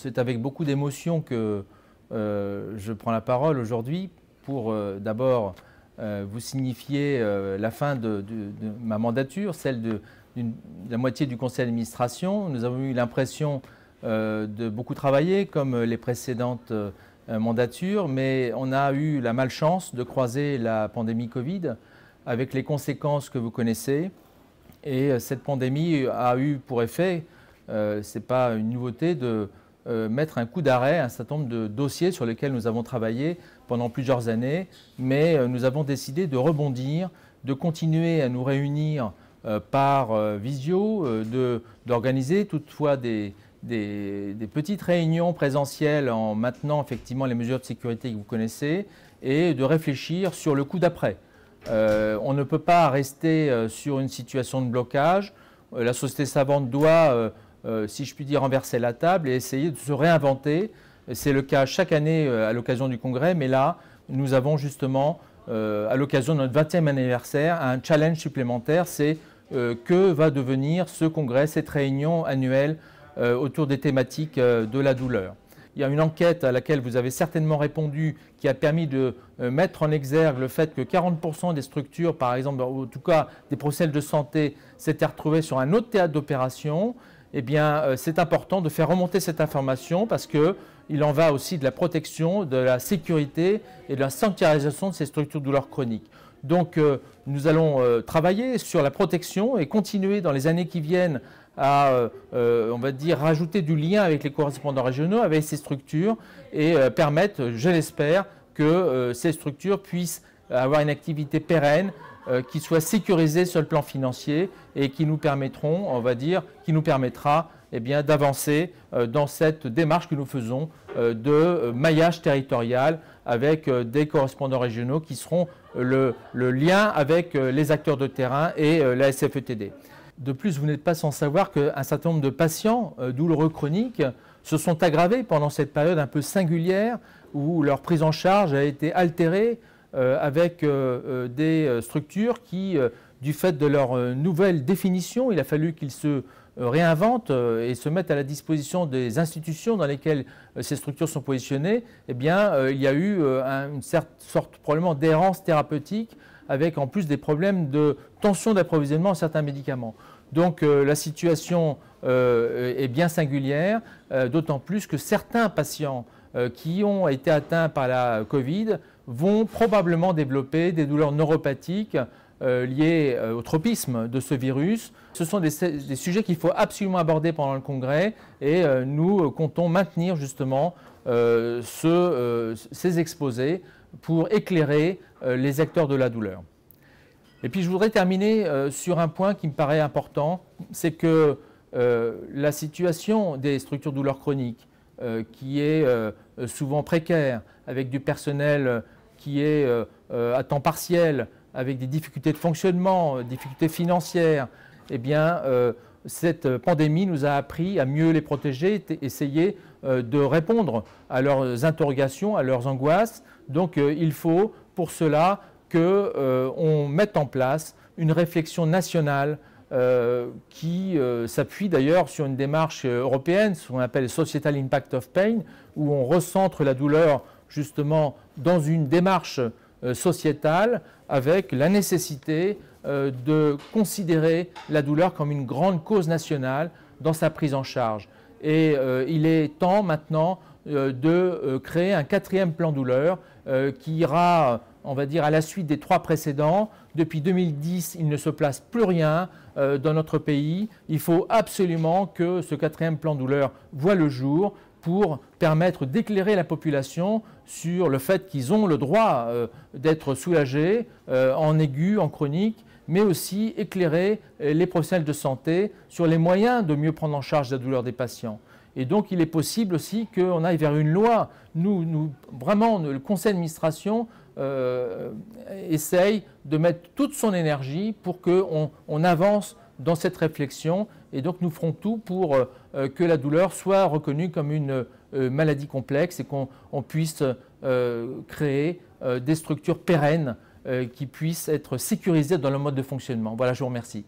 C'est avec beaucoup d'émotion que je prends la parole aujourd'hui pour d'abord vous signifier la fin de ma mandature, celle de la moitié du conseil d'administration. Nous avons eu l'impression de beaucoup travailler comme les précédentes mandatures, mais on a eu la malchance de croiser la pandémie Covid avec les conséquences que vous connaissez. Et cette pandémie a eu pour effet, ce n'est pas une nouveauté, de mettre un coup d'arrêt à un certain nombre de dossiers sur lesquels nous avons travaillé pendant plusieurs années, mais nous avons décidé de rebondir, de continuer à nous réunir par visio, d'organiser toutefois des petites réunions présentielles en maintenant effectivement les mesures de sécurité que vous connaissez et de réfléchir sur le coup d'après. On ne peut pas rester sur une situation de blocage. La société savante doit, si je puis dire, renverser la table et essayer de se réinventer. C'est le cas chaque année à l'occasion du congrès, mais là, nous avons justement, à l'occasion de notre 20e anniversaire, un challenge supplémentaire, c'est que va devenir ce congrès, cette réunion annuelle autour des thématiques de la douleur. Il y a une enquête à laquelle vous avez certainement répondu qui a permis de mettre en exergue le fait que 40% des structures, par exemple, en tout cas des professionnels de santé, s'étaient retrouvés sur un autre théâtre d'opération. Eh bien, c'est important de faire remonter cette information parce qu'il en va aussi de la protection, de la sécurité et de la sanctuarisation de ces structures de douleur chronique. Donc, nous allons travailler sur la protection et continuer dans les années qui viennent à, on va dire, rajouter du lien avec les correspondants régionaux, avec ces structures et permettre, je l'espère, que ces structures puissent avoir une activité pérenne, qui soit sécurisée sur le plan financier et qui nous permettront, on va dire, qui nous permettra eh bien, d'avancer dans cette démarche que nous faisons de maillage territorial avec des correspondants régionaux qui seront le lien avec les acteurs de terrain et la SFETD. De plus, vous n'êtes pas sans savoir qu'un certain nombre de patients douloureux chroniques se sont aggravés pendant cette période un peu singulière où leur prise en charge a été altérée avec des structures qui, du fait de leur nouvelle définition, il a fallu qu'ils se réinventent et se mettent à la disposition des institutions dans lesquelles ces structures sont positionnées. Eh bien, il y a eu une sorte probablement d'errance thérapeutique avec en plus des problèmes de tension d'approvisionnement en certains médicaments. Donc la situation est bien singulière, d'autant plus que certains patients qui ont été atteints par la Covid vont probablement développer des douleurs neuropathiques liées au tropisme de ce virus. Ce sont des sujets qu'il faut absolument aborder pendant le congrès et nous comptons maintenir justement ces exposés pour éclairer les acteurs de la douleur. Et puis je voudrais terminer sur un point qui me paraît important, c'est que la situation des structures de douleur chronique, qui est souvent précaire, avec du personnel qui est à temps partiel, avec des difficultés de fonctionnement, difficultés financières, eh bien, cette pandémie nous a appris à mieux les protéger, essayer de répondre à leurs interrogations, à leurs angoisses. Donc il faut pour cela qu'on mette en place une réflexion nationale qui s'appuie d'ailleurs sur une démarche européenne, ce qu'on appelle Societal Impact of Pain, où on recentre la douleur justement dans une démarche sociétale avec la nécessité de considérer la douleur comme une grande cause nationale dans sa prise en charge. Et il est temps maintenant de créer un 4e plan douleur qui ira, on va dire, à la suite des 3 précédents. Depuis 2010, il ne se place plus rien dans notre pays. Il faut absolument que ce 4e plan douleur voie le jour pour permettre d'éclairer la population sur le fait qu'ils ont le droit d'être soulagés en aigu, en chronique, mais aussi éclairer les professionnels de santé sur les moyens de mieux prendre en charge la douleur des patients. Et donc, il est possible aussi qu'on aille vers une loi. Vraiment, le conseil d'administration essaye de mettre toute son énergie pour qu'on avance dans cette réflexion. Et donc, nous ferons tout pour que la douleur soit reconnue comme une maladie complexe et qu'on puisse créer des structures pérennes qui puissent être sécurisées dans le mode de fonctionnement. Voilà, je vous remercie.